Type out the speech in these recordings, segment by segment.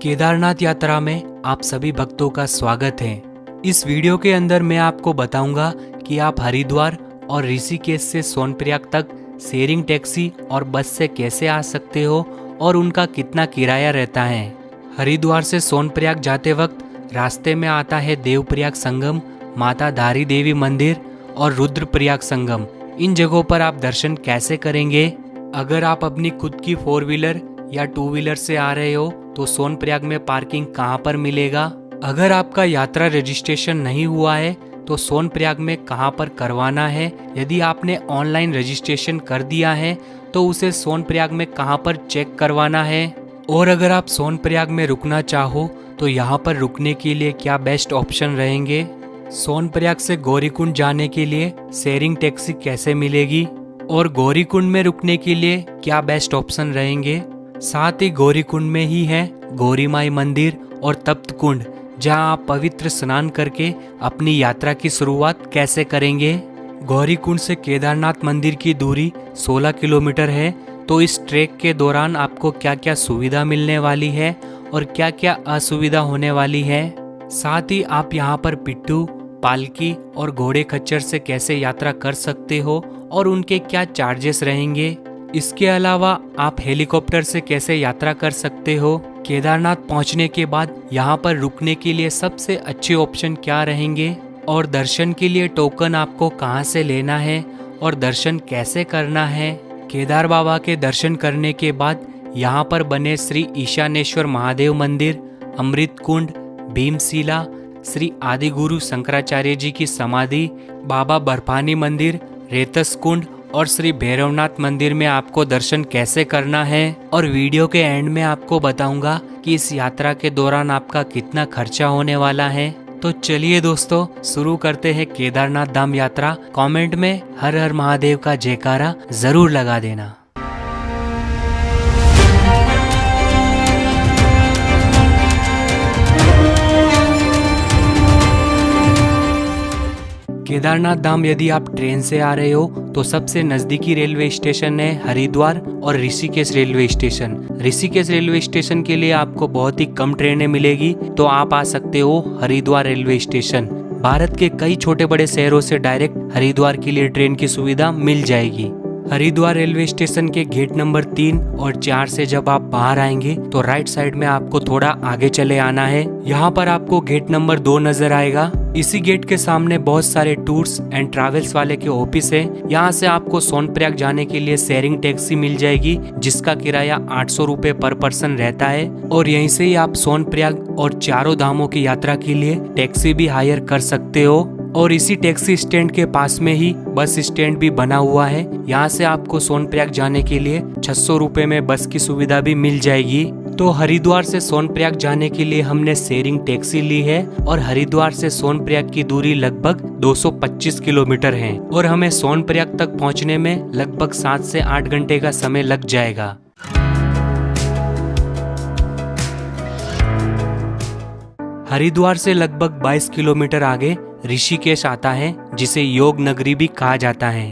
केदारनाथ यात्रा में आप सभी भक्तों का स्वागत है। इस वीडियो के अंदर मैं आपको बताऊंगा कि आप हरिद्वार और ऋषिकेश से सोनप्रयाग तक शेयरिंग टैक्सी और बस से कैसे आ सकते हो और उनका कितना किराया रहता है। हरिद्वार से सोनप्रयाग जाते वक्त रास्ते में आता है देवप्रयाग संगम, माता धारी देवी मंदिर और रुद्रप्रयाग संगम। इन जगहों पर आप दर्शन कैसे करेंगे? अगर आप अपनी खुद की 4 व्हीलर या 2 व्हीलर से आ रहे हो तो सोनप्रयाग में पार्किंग कहाँ पर मिलेगा? अगर आपका यात्रा रजिस्ट्रेशन नहीं हुआ है तो सोनप्रयाग में कहाँ पर करवाना है? यदि आपने ऑनलाइन रजिस्ट्रेशन कर दिया है तो उसे सोनप्रयाग में कहाँ पर चेक करवाना है? और अगर आप सोनप्रयाग में रुकना चाहो तो यहाँ पर रुकने के लिए क्या बेस्ट ऑप्शन रहेंगे? सोनप्रयाग से गौरीकुंड जाने के लिए शेयरिंग टैक्सी कैसे मिलेगी और गौरीकुंड में रुकने के लिए क्या बेस्ट ऑप्शन रहेंगे? साथ ही गौरीकुंड में ही है गौरी माई मंदिर और तप्त कुंड, जहां आप पवित्र स्नान करके अपनी यात्रा की शुरुआत कैसे करेंगे। गौरीकुंड से केदारनाथ मंदिर की दूरी 16 किलोमीटर है, तो इस ट्रैक के दौरान आपको क्या क्या सुविधा मिलने वाली है और क्या क्या असुविधा होने वाली है। साथ ही आप यहाँ पर पिट्ठू, पालकी और घोड़े खच्चर से कैसे यात्रा कर सकते हो और उनके क्या चार्जेस रहेंगे। इसके अलावा आप हेलीकॉप्टर से कैसे यात्रा कर सकते हो। केदारनाथ पहुंचने के बाद यहाँ पर रुकने के लिए सबसे अच्छे ऑप्शन क्या रहेंगे और दर्शन के लिए टोकन आपको कहाँ से लेना है और दर्शन कैसे करना है। केदार बाबा के दर्शन करने के बाद यहाँ पर बने श्री ईशानेश्वर महादेव मंदिर, अमृत कुंड, भीमशिला, श्री आदिगुरु शंकराचार्य जी की समाधि, बाबा बर्फानी मंदिर, रेतस कुंड और श्री भैरवनाथ मंदिर में आपको दर्शन कैसे करना है। और वीडियो के एंड में आपको बताऊंगा कि इस यात्रा के दौरान आपका कितना खर्चा होने वाला है। तो चलिए दोस्तों, शुरू करते हैं केदारनाथ धाम यात्रा। कमेंट में हर हर महादेव का जयकारा जरूर लगा देना। केदारनाथ धाम यदि आप ट्रेन से आ रहे हो तो सबसे नजदीकी रेलवे स्टेशन है हरिद्वार और Rishikesh railway station. Rishikesh railway station के लिए आपको बहुत ही कम ट्रेनें मिलेगी, तो आप आ सकते हो हरिद्वार रेलवे स्टेशन। भारत के कई छोटे बड़े शहरों से डायरेक्ट हरिद्वार के लिए ट्रेन की सुविधा मिल जाएगी। हरिद्वार रेलवे स्टेशन के गेट नंबर 3 और 4 से जब आप बाहर आएंगे तो राइट साइड में आपको थोड़ा आगे चले आना है। यहाँ पर आपको गेट नंबर 2 नजर आएगा। इसी गेट के सामने बहुत सारे टूर्स एंड ट्रैवल्स वाले के ऑफिस है। यहाँ से आपको सोनप्रयाग जाने के लिए शेयरिंग टैक्सी मिल जाएगी, जिसका किराया 800 रुपए पर पर्सन रहता है। और यहीं से ही आप सोनप्रयाग और चारों धामों की यात्रा के लिए टैक्सी भी हायर कर सकते हो। और इसी टैक्सी स्टैंड के पास में ही बस स्टैंड भी बना हुआ है। यहाँ से आपको सोनप्रयाग जाने के लिए 600 रुपए में बस की सुविधा भी मिल जाएगी। तो हरिद्वार से सोनप्रयाग जाने के लिए हमने शेयरिंग टैक्सी ली है और हरिद्वार से सोनप्रयाग की दूरी लगभग 225 किलोमीटर है और हमें सोनप्रयाग तक पहुँचने में लगभग 7 से 8 घंटे का समय लग जाएगा। हरिद्वार से लगभग 22 किलोमीटर आगे ऋषिकेश आता है, जिसे योग नगरी भी कहा जाता है।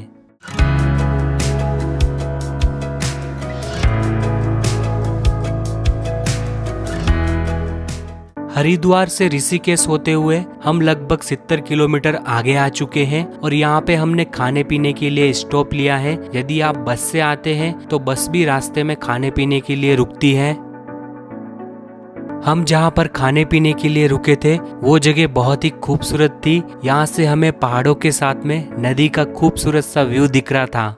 हरिद्वार से ऋषिकेश होते हुए हम लगभग 70 किलोमीटर आगे आ चुके हैं और यहाँ पे हमने खाने पीने के लिए स्टॉप लिया है। यदि आप बस से आते हैं तो बस भी रास्ते में खाने पीने के लिए रुकती है। हम जहाँ पर खाने पीने के लिए रुके थे वो जगह बहुत ही खूबसूरत थी। यहाँ से हमें पहाड़ों के साथ में नदी का खूबसूरत सा व्यू दिख रहा था।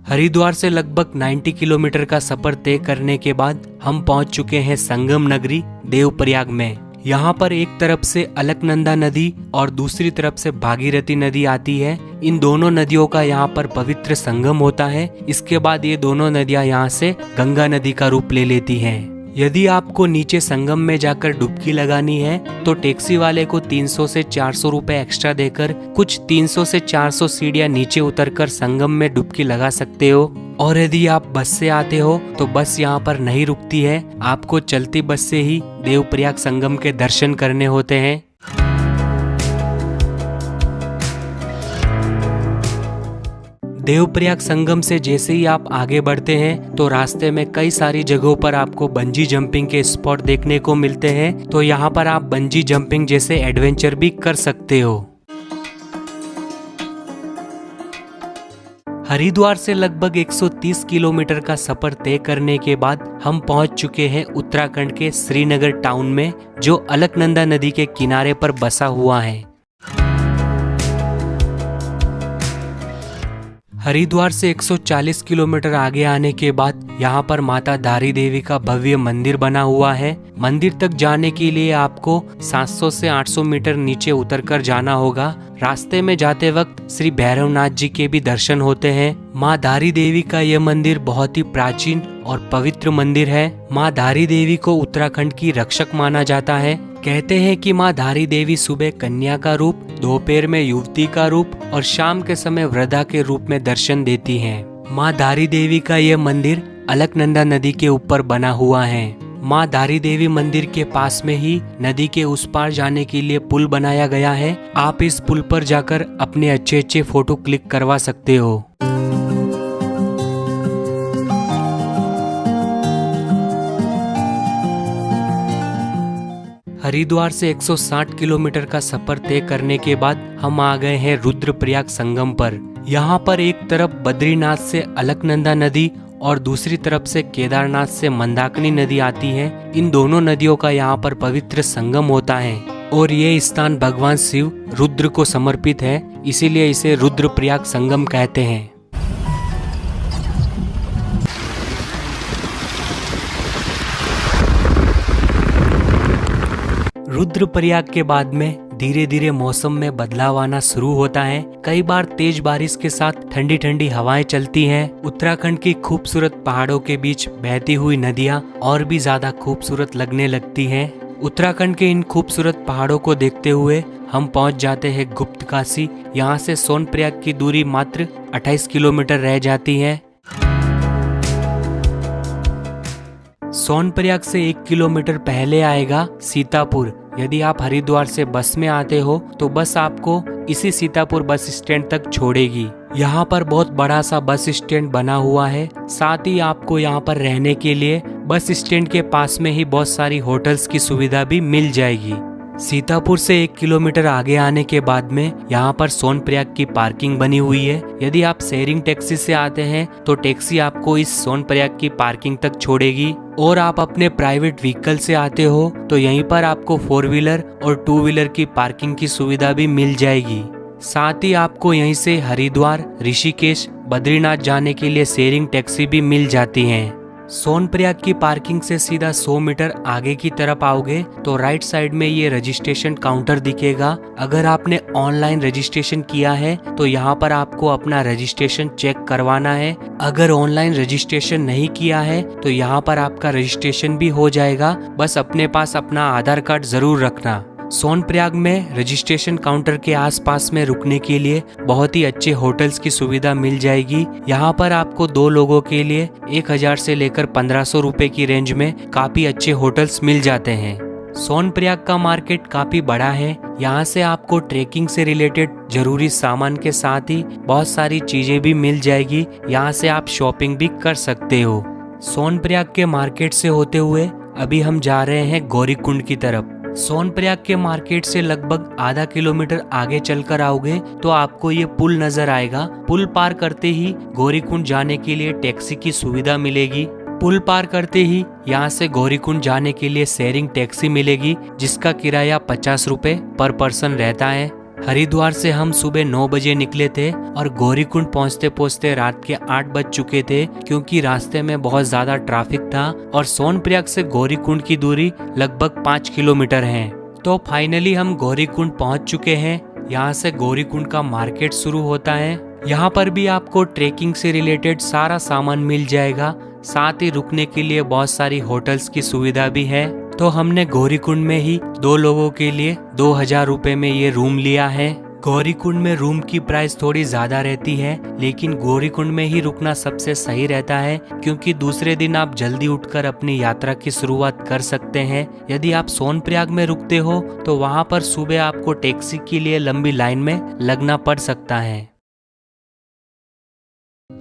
हरिद्वार से लगभग 90 किलोमीटर का सफर तय करने के बाद हम पहुंच चुके हैं संगम नगरी देवप्रयाग में। यहाँ पर एक तरफ से अलकनंदा नदी और दूसरी तरफ से भागीरथी नदी आती है। इन दोनों नदियों का यहाँ पर पवित्र संगम होता है। इसके बाद ये दोनों नदियाँ यहाँ से गंगा नदी का रूप ले लेती हैं। यदि आपको नीचे संगम में जाकर डुबकी लगानी है तो टैक्सी वाले को 300 से 400 रुपए एक्स्ट्रा देकर कुछ 300 से 400 सीढ़ियाँ नीचे उतरकर संगम में डुबकी लगा सकते हो। और यदि आप बस से आते हो तो बस यहाँ पर नहीं रुकती है, आपको चलती बस से ही देवप्रयाग संगम के दर्शन करने होते हैं। देवप्रयाग संगम से जैसे ही आप आगे बढ़ते हैं तो रास्ते में कई सारी जगहों पर आपको बंजी जंपिंग के स्पॉट देखने को मिलते हैं, तो यहाँ पर आप बंजी जंपिंग जैसे एडवेंचर भी कर सकते हो। हरिद्वार से लगभग 130 किलोमीटर का सफर तय करने के बाद हम पहुंच चुके हैं उत्तराखंड के श्रीनगर टाउन में, जो अलकनंदा नदी के किनारे पर बसा हुआ है। हरिद्वार से 140 किलोमीटर आगे आने के बाद यहाँ पर माता धारी देवी का भव्य मंदिर बना हुआ है। मंदिर तक जाने के लिए आपको 700 से 800 मीटर नीचे उतरकर जाना होगा। रास्ते में जाते वक्त श्री भैरवनाथ जी के भी दर्शन होते हैं। माँ धारी देवी का यह मंदिर बहुत ही प्राचीन और पवित्र मंदिर है। माँ धारी देवी को उत्तराखंड की रक्षक माना जाता है। कहते हैं कि माँ धारी देवी सुबह कन्या का रूप, दोपहर में युवती का रूप और शाम के समय वृद्धा के रूप में दर्शन देती हैं। माँ धारी देवी का यह मंदिर अलकनंदा नदी के ऊपर बना हुआ है। माँ धारी देवी मंदिर के पास में ही नदी के उस पार जाने के लिए पुल बनाया गया है। आप इस पुल पर जाकर अपने अच्छे फोटो क्लिक करवा सकते हो। हरिद्वार से 160 किलोमीटर का सफर तय करने के बाद हम आ गए हैं रुद्रप्रयाग संगम पर। यहाँ पर एक तरफ बद्रीनाथ से अलकनंदा नदी और दूसरी तरफ से केदारनाथ से मंदाकिनी नदी आती है। इन दोनों नदियों का यहाँ पर पवित्र संगम होता है और ये स्थान भगवान शिव रुद्र को समर्पित है, इसीलिए इसे रुद्रप्रयाग संगम कहते हैं। रुद्रप्रयाग के बाद में धीरे धीरे मौसम में बदलाव आना शुरू होता है। कई बार तेज बारिश के साथ ठंडी ठंडी हवाएं चलती हैं। उत्तराखंड की खूबसूरत पहाड़ों के बीच बहती हुई नदियां और भी ज्यादा खूबसूरत लगने लगती हैं। उत्तराखंड के इन खूबसूरत पहाड़ों को देखते हुए हम पहुंच जाते हैं गुप्तकाशी। यहाँ से सोनप्रयाग की दूरी मात्र 28 किलोमीटर रह जाती है। सोनप्रयाग से 1 किलोमीटर पहले आएगा सीतापुर। यदि आप हरिद्वार से बस में आते हो तो बस आपको इसी सीतापुर बस स्टैंड तक छोड़ेगी। यहाँ पर बहुत बड़ा सा बस स्टैंड बना हुआ है। साथ ही आपको यहाँ पर रहने के लिए बस स्टैंड के पास में ही बहुत सारी होटल्स की सुविधा भी मिल जाएगी। सीतापुर से 1 किलोमीटर आगे आने के बाद में यहाँ पर सोनप्रयाग की पार्किंग बनी हुई है। यदि आप शेयरिंग टैक्सी से आते हैं तो टैक्सी आपको इस सोनप्रयाग की पार्किंग तक छोड़ेगी, और आप अपने प्राइवेट व्हीकल से आते हो तो यहीं पर आपको 4 व्हीलर और 2 व्हीलर की पार्किंग की सुविधा भी मिल जाएगी। साथ ही आपको यहीं से हरिद्वार, ऋषिकेश, बद्रीनाथ जाने के लिए शेयरिंग टैक्सी भी मिल जाती हैं। सोनप्रयाग की पार्किंग से सीधा 100 मीटर आगे की तरफ आओगे तो राइट साइड में ये रजिस्ट्रेशन काउंटर दिखेगा। अगर आपने ऑनलाइन रजिस्ट्रेशन किया है तो यहाँ पर आपको अपना रजिस्ट्रेशन चेक करवाना है। अगर ऑनलाइन रजिस्ट्रेशन नहीं किया है तो यहाँ पर आपका रजिस्ट्रेशन भी हो जाएगा, बस अपने पास अपना आधार कार्ड जरूर रखना। सोनप्रयाग में रजिस्ट्रेशन काउंटर के आसपास में रुकने के लिए बहुत ही अच्छे होटल्स की सुविधा मिल जाएगी। यहाँ पर आपको 2 लोगों के लिए 1000 से लेकर 1500 रुपए की रेंज में काफी अच्छे होटल्स मिल जाते हैं। सोनप्रयाग का मार्केट काफी बड़ा है। यहाँ से आपको ट्रेकिंग से रिलेटेड जरूरी सामान के साथ ही बहुत सारी चीजें भी मिल जाएगी। यहाँ से आप शॉपिंग भी कर सकते हो। सोनप्रयाग के मार्केट से होते हुए अभी हम जा रहे हैं गौरीकुंड की तरफ। सोनप्रयाग के मार्केट से लगभग आधा किलोमीटर आगे चलकर आओगे तो आपको ये पुल नजर आएगा। पुल पार करते ही गौरीकुंड जाने के लिए टैक्सी की सुविधा मिलेगी। पुल पार करते ही यहाँ से गौरीकुंड जाने के लिए शेयरिंग टैक्सी मिलेगी, जिसका किराया 50 रुपए पर पर्सन रहता है। हरिद्वार से हम सुबह 9 बजे निकले थे और गौरीकुंड पहुँचते पहुँचते रात के 8 बज चुके थे, क्योंकि रास्ते में बहुत ज्यादा ट्रैफिक था और सोनप्रयाग से गौरीकुंड की दूरी लगभग 5 किलोमीटर है। तो फाइनली हम गौरीकुंड पहुँच चुके हैं। यहाँ से गौरीकुंड का मार्केट शुरू होता है। यहाँ पर भी आपको ट्रेकिंग से रिलेटेड सारा सामान मिल जाएगा। साथ ही रुकने के लिए बहुत सारी होटल्स की सुविधा भी है। तो हमने गौरीकुंड में ही 2 लोगों के लिए 2000 रुपए में ये रूम लिया है। गौरीकुंड में रूम की प्राइस थोड़ी ज्यादा रहती है, लेकिन गौरीकुंड में ही रुकना सबसे सही रहता है, क्योंकि दूसरे दिन आप जल्दी उठकर अपनी यात्रा की शुरुआत कर सकते हैं। यदि आप सोनप्रयाग में रुकते हो तो वहाँ पर सुबह आपको टैक्सी के लिए लंबी लाइन में लगना पड़ सकता है।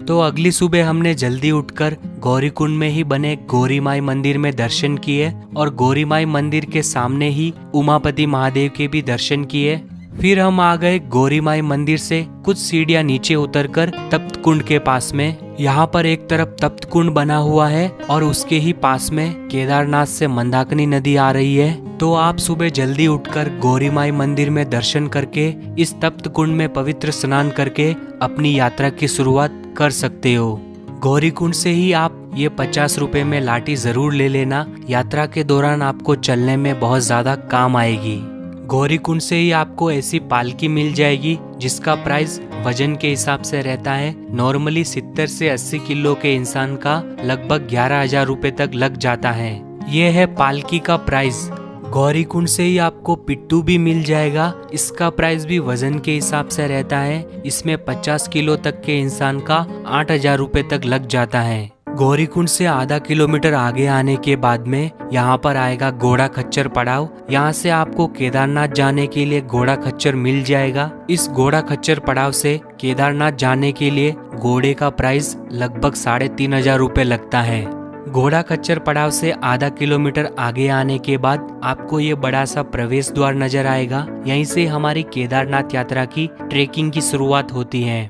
तो अगली सुबह हमने जल्दी उठकर गौरीकुंड में ही बने गौरी माई मंदिर में दर्शन किए और गौरी माई मंदिर के सामने ही उमापति महादेव के भी दर्शन किए। फिर हम आ गए गौरी माई मंदिर से कुछ सीढ़ियां नीचे उतरकर तप्त कुंड के पास में। यहाँ पर एक तरफ तप्त कुंड बना हुआ है और उसके ही पास में केदारनाथ से मंदाकिनी नदी आ रही है। तो आप सुबह जल्दी उठकर गौरी माई मंदिर में दर्शन करके इस तप्त कुंड में पवित्र स्नान करके अपनी यात्रा की शुरुआत कर सकते हो। गौरीकुंड से ही आप ये 50 रुपए में लाठी जरूर ले लेना, यात्रा के दौरान आपको चलने में बहुत ज्यादा काम आएगी। गौरीकुंड से ही आपको ऐसी पालकी मिल जाएगी जिसका प्राइस वजन के हिसाब से रहता है। नॉर्मली 70 से 80 किलो के इंसान का लगभग 11,000 रुपए तक लग जाता है। ये है पालकी का प्राइस। गौरीकुंड से ही आपको पिट्टू भी मिल जाएगा, इसका प्राइस भी वजन के हिसाब से रहता है। इसमें 50 किलो तक के इंसान का 8,000 रुपए तक लग जाता है। गौरीकुंड से आधा किलोमीटर आगे आने के बाद में यहाँ पर आएगा घोड़ा खच्चर पड़ाव। यहाँ से आपको केदारनाथ जाने के लिए घोड़ा खच्चर मिल जाएगा। इस घोड़ा खच्चर पड़ाव से केदारनाथ जाने के लिए घोड़े का प्राइस लगभग 3,500 रुपए लगता है। घोड़ा खच्चर पड़ाव से आधा किलोमीटर आगे आने के बाद आपको ये बड़ा सा प्रवेश द्वार नजर आएगा। यहीं से हमारी केदारनाथ यात्रा की ट्रेकिंग की शुरुआत होती है।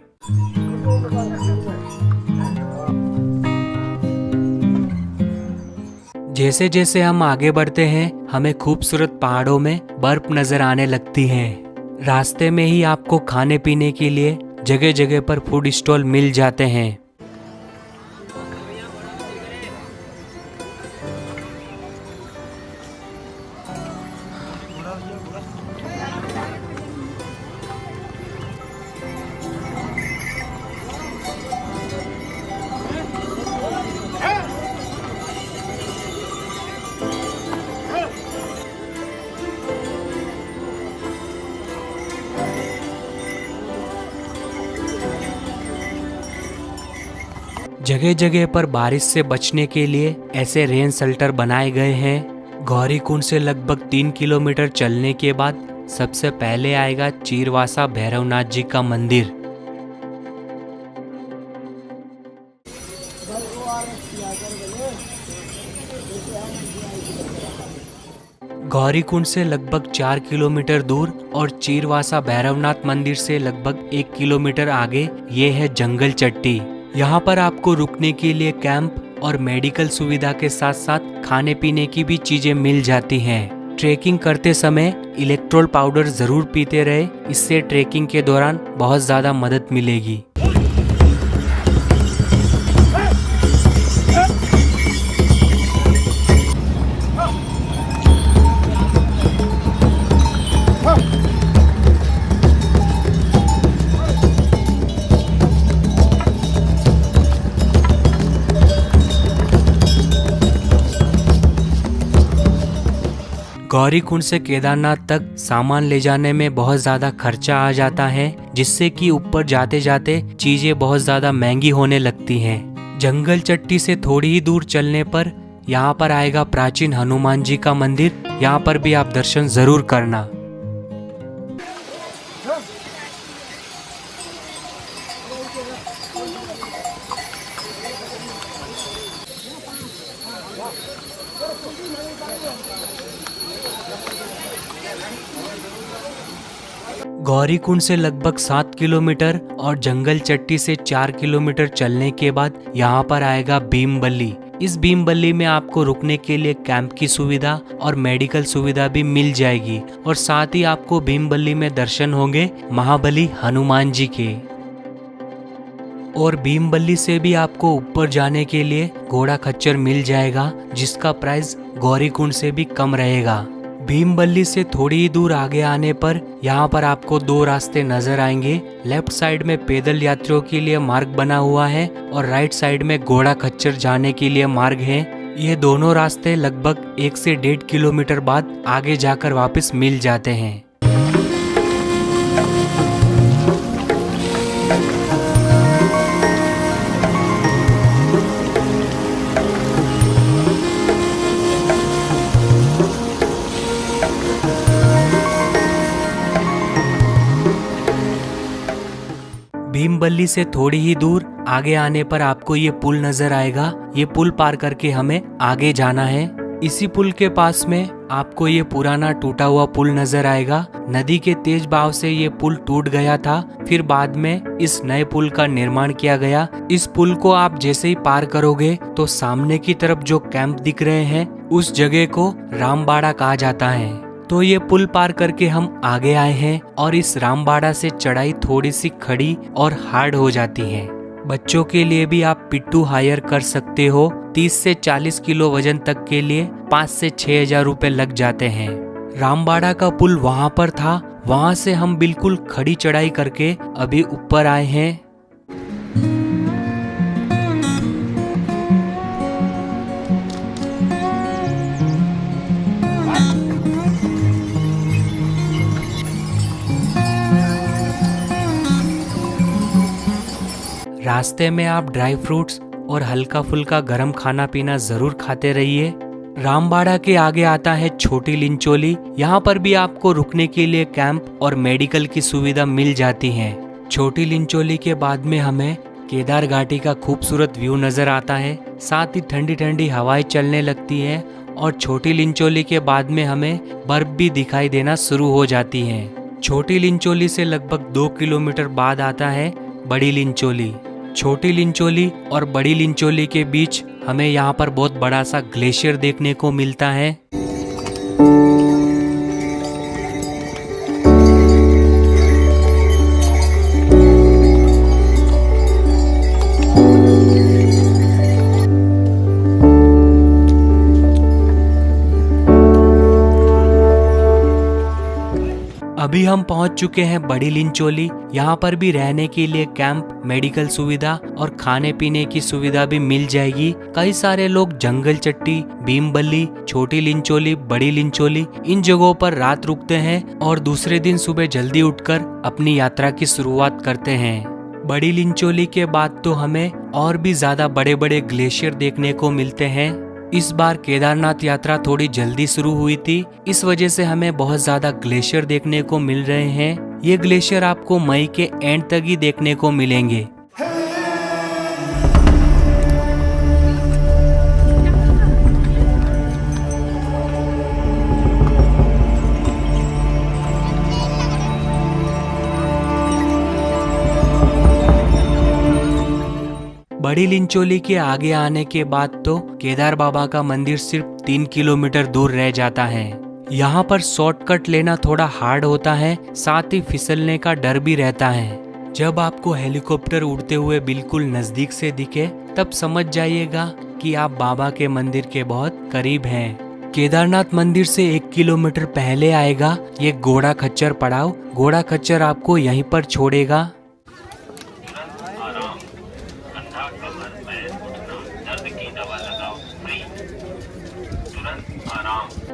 जैसे जैसे हम आगे बढ़ते हैं हमें खूबसूरत पहाड़ों में बर्फ नजर आने लगती है। रास्ते में ही आपको खाने पीने के लिए जगह जगह पर फूड स्टॉल मिल जाते हैं। जगह जगह पर बारिश से बचने के लिए ऐसे रेन शेल्टर बनाए गए हैं। गौरीकुंड से लगभग 3 किलोमीटर चलने के बाद सबसे पहले आएगा चीरवासा भैरवनाथ जी का मंदिर। गौरीकुंड से लगभग 4 किलोमीटर दूर और चीरवासा भैरवनाथ मंदिर से लगभग 1 किलोमीटर आगे ये है जंगल चट्टी। यहाँ पर आपको रुकने के लिए कैंप और मेडिकल सुविधा के साथ साथ खाने पीने की भी चीजें मिल जाती हैं। ट्रेकिंग करते समय इलेक्ट्रोल पाउडर जरूर पीते रहे, इससे ट्रेकिंग के दौरान बहुत ज्यादा मदद मिलेगी। गौरीकुंड से केदारनाथ तक सामान ले जाने में बहुत ज्यादा खर्चा आ जाता है, जिससे कि ऊपर जाते जाते चीजें बहुत ज्यादा महंगी होने लगती हैं। जंगल चट्टी से थोड़ी ही दूर चलने पर यहाँ पर आएगा प्राचीन हनुमान जी का मंदिर। यहाँ पर भी आप दर्शन जरूर करना। गौरीकुंड से लगभग 7 किलोमीटर और जंगल चट्टी से 4 किलोमीटर चलने के बाद यहाँ पर आएगा भीमबल्ली। इस भीमबल्ली में आपको रुकने के लिए कैंप की सुविधा और मेडिकल सुविधा भी मिल जाएगी और साथ ही आपको भीमबल्ली में दर्शन होंगे महाबली हनुमान जी के। और भीमबल्ली से भी आपको ऊपर जाने के लिए घोड़ा खच्चर मिल जाएगा, जिसका प्राइस गौरीकुंड से भी कम रहेगा। भीमबल्ली से थोड़ी ही दूर आगे आने पर यहाँ पर आपको 2 रास्ते नजर आएंगे। लेफ्ट साइड में पैदल यात्रियों के लिए मार्ग बना हुआ है और राइट साइड में घोड़ा खच्चर जाने के लिए मार्ग है। ये दोनों रास्ते लगभग 1 से 1.5 किलोमीटर बाद आगे जाकर वापस मिल जाते हैं। भीमबल्ली से थोड़ी ही दूर आगे आने पर आपको ये पुल नजर आएगा। ये पुल पार करके हमें आगे जाना है। इसी पुल के पास में आपको ये पुराना टूटा हुआ पुल नजर आएगा। नदी के तेज बहाव से ये पुल टूट गया था, फिर बाद में इस नए पुल का निर्माण किया गया। इस पुल को आप जैसे ही पार करोगे तो सामने की तरफ जो कैंप दिख रहे हैं उस जगह को रामबाड़ा कहा जाता है। तो ये पुल पार करके हम आगे आए हैं और इस रामबाड़ा से चढ़ाई थोड़ी सी खड़ी और हार्ड हो जाती है। बच्चों के लिए भी आप पिट्ठू हायर कर सकते हो। 30 से 40 किलो वजन तक के लिए 5 से 6 हजार रुपए लग जाते हैं। रामबाड़ा का पुल वहां पर था, वहां से हम बिल्कुल खड़ी चढ़ाई करके अभी ऊपर आए हैं। रास्ते में आप ड्राई फ्रूट्स और हल्का फुल्का गरम खाना पीना जरूर खाते रहिए। रामबाड़ा के आगे आता है छोटी लिंचोली। यहाँ पर भी आपको रुकने के लिए कैंप और मेडिकल की सुविधा मिल जाती है। छोटी लिंचोली के बाद में हमें केदार घाटी का खूबसूरत व्यू नजर आता है, साथ ही ठंडी ठंडी हवाएं चलने लगती है और छोटी लिंचोली के बाद में हमें बर्फ भी दिखाई देना शुरू हो जाती है। छोटी लिंचोली से लगभग 2 किलोमीटर बाद आता है बड़ी लिंचोली। छोटी लिंचोली और बड़ी लिंचोली के बीच हमें यहाँ पर बहुत बड़ा सा ग्लेशियर देखने को मिलता है। अभी हम पहुंच चुके हैं बड़ी लिंचोली। यहाँ पर भी रहने के लिए कैंप, मेडिकल सुविधा और खाने पीने की सुविधा भी मिल जाएगी। कई सारे लोग जंगल चट्टी, भीमबल्ली, छोटी लिंचोली, बड़ी लिंचोली इन जगहों पर रात रुकते हैं और दूसरे दिन सुबह जल्दी उठकर अपनी यात्रा की शुरुआत करते हैं। बड़ी लिंचोली के बाद तो हमें और भी ज्यादा बड़े बड़े ग्लेशियर देखने को मिलते हैं। इस बार केदारनाथ यात्रा थोड़ी जल्दी शुरू हुई थी, इस वजह से हमें बहुत ज्यादा ग्लेशियर देखने को मिल रहे हैं। ये ग्लेशियर आपको मई के एंड तक ही देखने को मिलेंगे। बड़ी लिंचोली के आगे आने के बाद तो केदार बाबा का मंदिर सिर्फ 3 किलोमीटर दूर रह जाता है। यहाँ पर शॉर्टकट लेना थोड़ा हार्ड होता है, साथ ही फिसलने का डर भी रहता है। जब आपको हेलीकॉप्टर उड़ते हुए बिल्कुल नजदीक से दिखे तब समझ जाइएगा कि आप बाबा के मंदिर के बहुत करीब हैं। केदारनाथ मंदिर से 1 किलोमीटर पहले आएगा ये घोड़ा खच्चर पड़ाव। घोड़ा खच्चर आपको यहीं पर छोड़ेगा।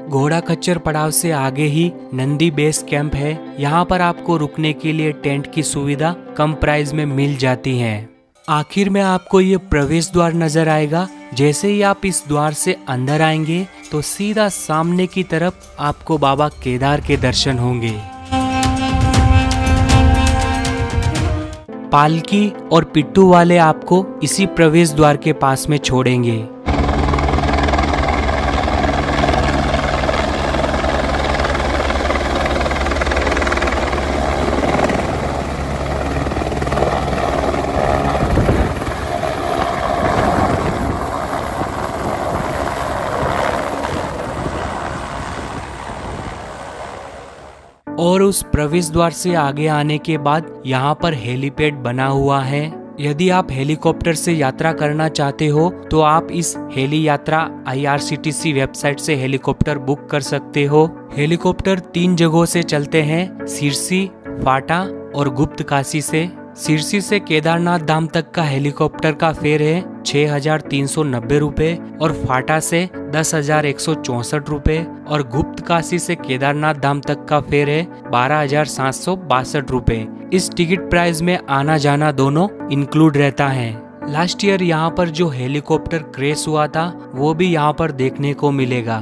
घोड़ा खच्चर पड़ाव से आगे ही नंदी बेस कैंप है। यहाँ पर आपको रुकने के लिए टेंट की सुविधा कम प्राइस में मिल जाती है। आखिर में आपको ये प्रवेश द्वार नजर आएगा। जैसे ही आप इस द्वार से अंदर आएंगे तो सीधा सामने की तरफ आपको बाबा केदार के दर्शन होंगे। पालकी और पिट्ठू वाले आपको इसी प्रवेश द्वार के पास में छोड़ेंगे। और उस प्रवेश द्वार से आगे आने के बाद यहाँ पर हेलीपैड बना हुआ है। यदि आप हेलीकॉप्टर से यात्रा करना चाहते हो तो आप इस हेली यात्रा IRCTC वेबसाइट से हेलीकॉप्टर बुक कर सकते हो। हेलीकॉप्टर 3 जगहों से चलते हैं, सिरसी, फाटा और गुप्त काशी से। सिरसी से केदारनाथ धाम तक का हेलीकॉप्टर का फेयर है 6,390 रुपए और फाटा से 10,164 रुपए और गुप्त काशी से केदारनाथ धाम तक का फेयर है 12,762 रुपए। इस टिकट प्राइस में आना जाना दोनों इंक्लूड रहता है। लास्ट ईयर यहाँ पर जो हेलीकॉप्टर क्रैश हुआ था वो भी यहाँ पर देखने को मिलेगा।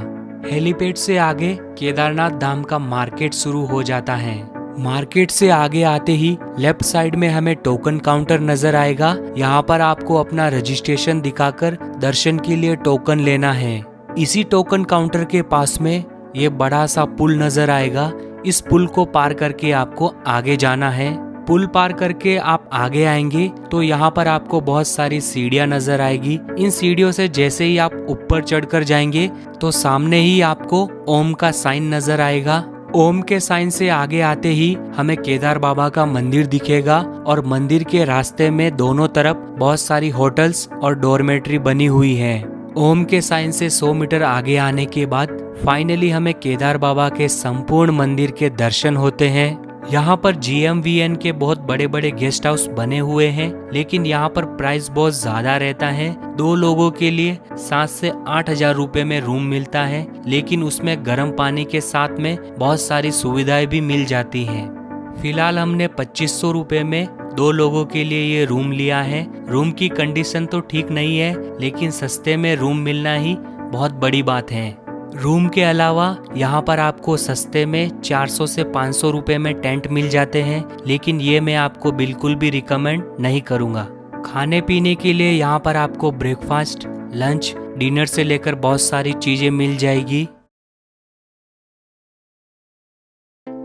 हेलीपैड से आगे केदारनाथ धाम का मार्केट शुरू हो जाता है। मार्केट से आगे आते ही लेफ्ट साइड में हमें टोकन काउंटर नजर आएगा। यहाँ पर आपको अपना रजिस्ट्रेशन दिखाकर दर्शन के लिए टोकन लेना है। इसी टोकन काउंटर के पास में ये बड़ा सा पुल नजर आएगा। इस पुल को पार करके आपको आगे जाना है। पुल पार करके आप आगे आएंगे तो यहाँ पर आपको बहुत सारी सीढ़ियाँ नजर आएगी। इन सीढ़ियों से जैसे ही आप ऊपर चढ़कर जाएंगे तो सामने ही आपको ओम का साइन नजर आएगा। ओम के साइन से आगे आते ही हमें केदार बाबा का मंदिर दिखेगा और मंदिर के रास्ते में दोनों तरफ बहुत सारी होटल्स और डॉर्मेट्री बनी हुई है। ओम के साइन से 100 मीटर आगे आने के बाद फाइनली हमें केदार बाबा के संपूर्ण मंदिर के दर्शन होते हैं। यहाँ पर GMVN के बहुत बड़े बड़े गेस्ट हाउस बने हुए हैं, लेकिन यहाँ पर प्राइस बहुत ज्यादा रहता है। 2 लोगों के लिए 7 से 8 हजार रुपए में रूम मिलता है, लेकिन उसमें गर्म पानी के साथ में बहुत सारी सुविधाएं भी मिल जाती हैं। फिलहाल हमने 2500 रुपए में 2 लोगों के लिए ये रूम लिया है। रूम की कंडीशन तो ठीक नहीं है, लेकिन सस्ते में रूम मिलना ही बहुत बड़ी बात है। रूम के अलावा यहाँ पर आपको सस्ते में 400 से 500 रुपए में टेंट मिल जाते हैं, लेकिन ये मैं आपको बिल्कुल भी रिकमेंड नहीं करूँगा। खाने पीने के लिए यहाँ पर आपको ब्रेकफास्ट, लंच, डिनर से लेकर बहुत सारी चीजें मिल जाएगी।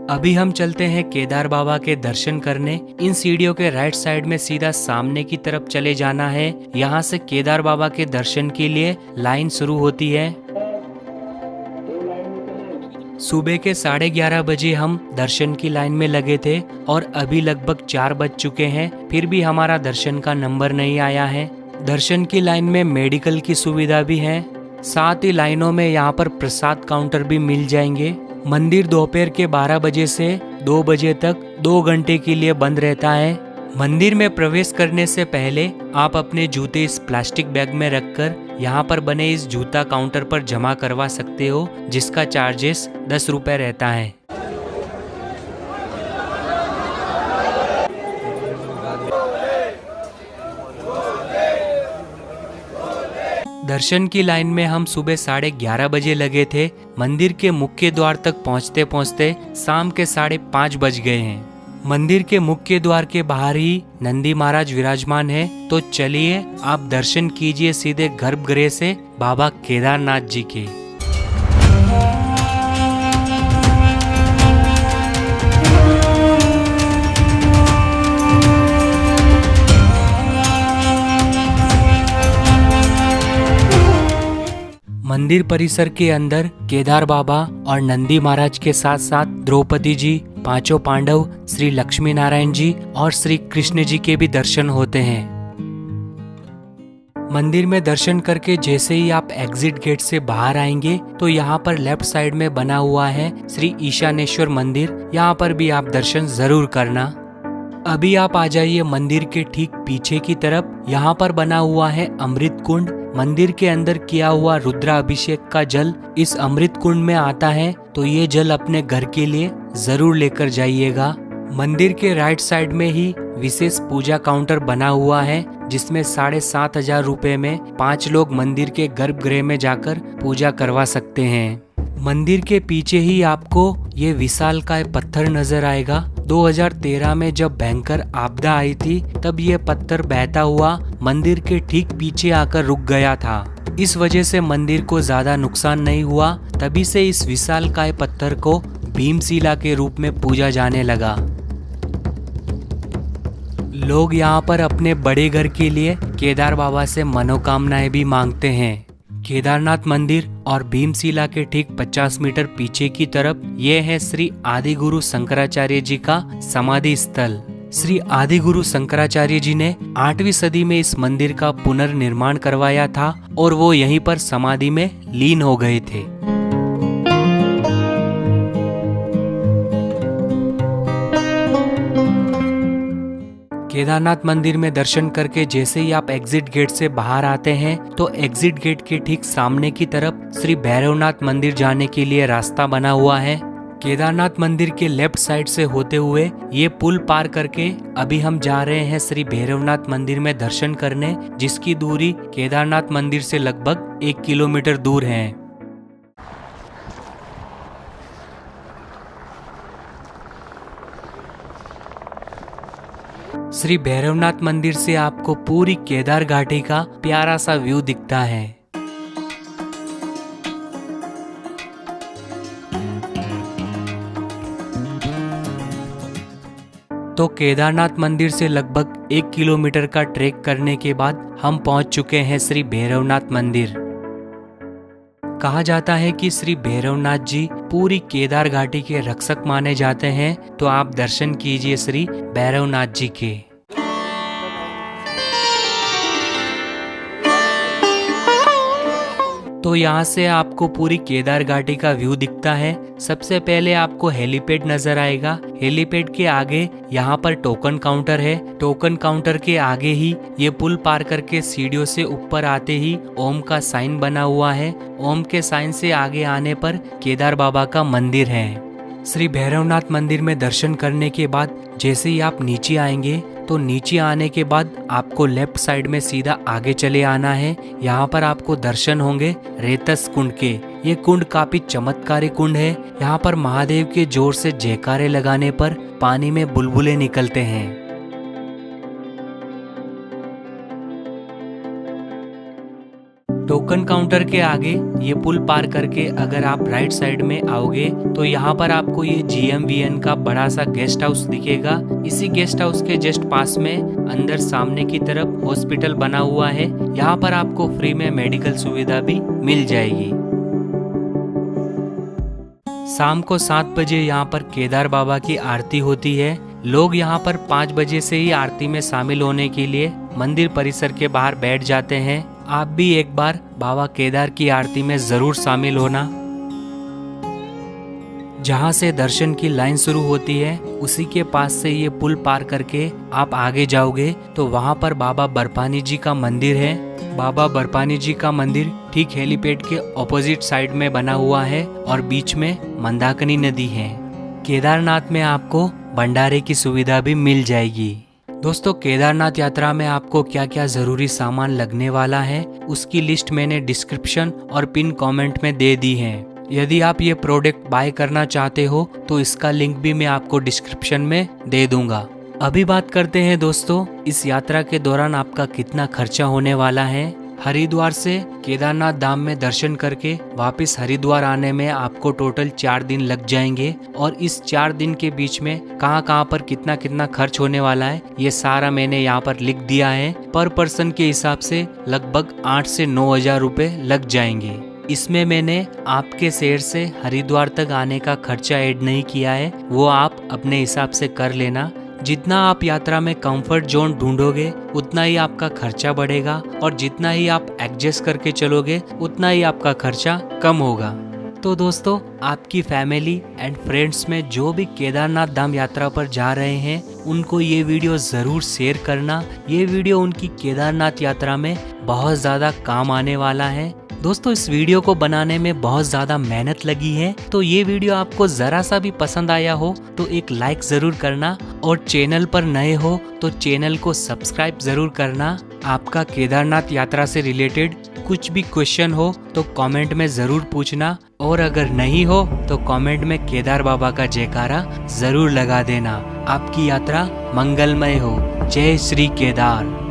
अभी हम चलते हैं केदार बाबा के दर्शन करने। इन सीढ़ियों के राइट साइड में सीधा सामने की तरफ चले जाना है। यहाँ से केदार बाबा के दर्शन के लिए लाइन शुरू होती है। सुबह के 11:30 बजे हम दर्शन की लाइन में लगे थे और अभी लगभग 4 बज चुके हैं, फिर भी हमारा दर्शन का नंबर नहीं आया है। दर्शन की लाइन में मेडिकल की सुविधा भी है, साथ ही लाइनों में यहाँ पर प्रसाद काउंटर भी मिल जाएंगे। मंदिर दोपहर के 12 बजे से 2 बजे तक 2 घंटे के लिए बंद रहता है। मंदिर में प्रवेश करने से पहले आप अपने जूते इस प्लास्टिक बैग में रखकर यहाँ पर बने इस जूता काउंटर पर जमा करवा सकते हो, जिसका चार्जेस 10 रुपए रहता है। दर्शन की लाइन में हम सुबह 11:30 बजे लगे थे। मंदिर के मुख्य द्वार तक पहुँचते पहुँचते शाम के 5:30 बज गए हैं। मंदिर के मुख्य द्वार के बाहर ही नंदी महाराज विराजमान है, तो चलिए आप दर्शन कीजिए सीधे गर्भगृह से बाबा केदारनाथ जी के। मंदिर परिसर के अंदर केदार बाबा और नंदी महाराज के साथ साथ द्रौपदी जी, 5 पांडव, श्री लक्ष्मी नारायण जी और श्री कृष्ण जी के भी दर्शन होते हैं। मंदिर में दर्शन करके जैसे ही आप एग्जिट गेट से बाहर आएंगे तो यहाँ पर लेफ्ट साइड में बना हुआ है श्री ईशानेश्वर मंदिर। यहाँ पर भी आप दर्शन जरूर करना। अभी आप आ जाइए मंदिर के ठीक पीछे की तरफ। यहाँ पर बना हुआ है अमृत कुंड। मंदिर के अंदर किया हुआ रुद्राभिषेक का जल इस अमृत कुंड में आता है, तो ये जल अपने घर के लिए जरूर लेकर जाइएगा। मंदिर के राइट साइड में ही विशेष पूजा काउंटर बना हुआ है, जिसमें 7,500 रुपए में 5 लोग मंदिर के गर्भगृह में जाकर पूजा करवा सकते हैं। मंदिर के पीछे ही आपको ये विशालकाय पत्थर नजर आएगा। 2013 में जब भयंकर आपदा आई थी तब ये पत्थर बहता हुआ मंदिर के ठीक पीछे आकर रुक गया था। इस वजह से मंदिर को ज्यादा नुकसान नहीं हुआ, तभी से इस विशालकाय पत्थर को भीमशिला के रूप में पूजा जाने लगा। लोग यहाँ पर अपने बड़े घर के लिए केदार बाबा से मनोकामनाएं भी मांगते हैं। केदारनाथ मंदिर और भीमशिला के ठीक 50 मीटर पीछे की तरफ ये है श्री आदिगुरु शंकराचार्य जी का समाधि स्थल। श्री आदिगुरु शंकराचार्य जी ने 8वीं सदी में इस मंदिर का पुनर्निर्माण करवाया था और वो यहीं पर समाधि में लीन हो गए थे। केदारनाथ मंदिर में दर्शन करके जैसे ही आप एग्जिट गेट से बाहर आते हैं तो एग्जिट गेट के ठीक सामने की तरफ श्री भैरवनाथ मंदिर जाने के लिए रास्ता बना हुआ है। केदारनाथ मंदिर के लेफ्ट साइड से होते हुए ये पुल पार करके अभी हम जा रहे हैं श्री भैरवनाथ मंदिर में दर्शन करने, जिसकी दूरी केदारनाथ मंदिर से लगभग 1 किलोमीटर दूर है। श्री भैरवनाथ मंदिर से आपको पूरी केदार घाटी का प्यारा सा व्यू दिखता है। तो केदारनाथ मंदिर से लगभग 1 किलोमीटर का ट्रैक करने के बाद हम पहुंच चुके हैं श्री भैरवनाथ मंदिर। कहा जाता है कि श्री भैरवनाथ जी पूरी केदार घाटी के रक्षक माने जाते हैं, तो आप दर्शन कीजिए श्री भैरवनाथ जी के। तो यहाँ से आपको पूरी केदार घाटी का व्यू दिखता है। सबसे पहले आपको हेलीपैड नजर आएगा। हेलीपैड के आगे यहाँ पर टोकन काउंटर है। टोकन काउंटर के आगे ही ये पुल पार करके सीढ़ियों से ऊपर आते ही ओम का साइन बना हुआ है। ओम के साइन से आगे आने पर केदार बाबा का मंदिर है। श्री भैरवनाथ मंदिर में दर्शन करने के बाद जैसे ही आप नीचे आएंगे तो नीचे आने के बाद आपको लेफ्ट साइड में सीधा आगे चले आना है। यहाँ पर आपको दर्शन होंगे रेतस कुंड के। ये कुंड काफी चमत्कारी कुंड है। यहाँ पर महादेव के जोर से जयकारे लगाने पर पानी में बुलबुले निकलते हैं। टोकन काउंटर के आगे ये पुल पार करके अगर आप राइट साइड में आओगे तो यहाँ पर आपको ये GMVN का बड़ा सा गेस्ट हाउस दिखेगा। इसी गेस्ट हाउस के जस्ट पास में अंदर सामने की तरफ हॉस्पिटल बना हुआ है। यहाँ पर आपको फ्री में मेडिकल सुविधा भी मिल जाएगी। शाम को 7 बजे यहाँ पर केदार बाबा की आरती होती है। लोग यहाँ पर 5 बजे से ही आरती में शामिल होने के लिए मंदिर परिसर के बाहर बैठ जाते हैं। आप भी एक बार बाबा केदार की आरती में जरूर शामिल होना। जहाँ से दर्शन की लाइन शुरू होती है उसी के पास से ये पुल पार करके आप आगे जाओगे तो वहाँ पर बाबा बर्फानी जी का मंदिर है। बाबा बर्फानी जी का मंदिर ठीक हेलीपैड के ऑपोजिट साइड में बना हुआ है और बीच में मंदाकिनी नदी है। केदारनाथ में आपको भंडारे की सुविधा भी मिल जाएगी। दोस्तों, केदारनाथ यात्रा में आपको क्या क्या जरूरी सामान लगने वाला है उसकी लिस्ट मैंने डिस्क्रिप्शन और पिन कमेंट में दे दी है। यदि आप ये प्रोडक्ट बाय करना चाहते हो तो इसका लिंक भी मैं आपको डिस्क्रिप्शन में दे दूंगा। अभी बात करते हैं दोस्तों, इस यात्रा के दौरान आपका कितना खर्चा होने वाला है। हरिद्वार से केदारनाथ धाम में दर्शन करके वापस हरिद्वार आने में आपको टोटल 4 दिन लग जाएंगे और इस 4 दिन के बीच में कहाँ पर कितना कितना खर्च होने वाला है ये सारा मैंने यहाँ पर लिख दिया है। पर पर्सन के हिसाब से लगभग 8 से 9 हजार रुपए लग जाएंगे। इसमें मैंने आपके शहर से हरिद्वार तक आने का खर्चा ऐड नहीं किया है, वो आप अपने हिसाब से कर लेना। जितना आप यात्रा में कंफर्ट जोन ढूंढोगे उतना ही आपका खर्चा बढ़ेगा और जितना ही आप एडजस्ट करके चलोगे उतना ही आपका खर्चा कम होगा। तो दोस्तों, आपकी फैमिली एंड फ्रेंड्स में जो भी केदारनाथ धाम यात्रा पर जा रहे हैं उनको ये वीडियो जरूर शेयर करना। ये वीडियो उनकी केदारनाथ यात्रा में बहुत ज्यादा काम आने वाला है। दोस्तों, इस वीडियो को बनाने में बहुत ज्यादा मेहनत लगी है, तो ये वीडियो आपको जरा सा भी पसंद आया हो तो एक लाइक जरूर करना और चैनल पर नए हो तो चैनल को सब्सक्राइब जरूर करना। आपका केदारनाथ यात्रा से रिलेटेड कुछ भी क्वेश्चन हो तो कमेंट में जरूर पूछना और अगर नहीं हो तो कमेंट में केदार बाबा का जयकारा जरूर लगा देना। आपकी यात्रा मंगलमय हो। जय श्री केदार।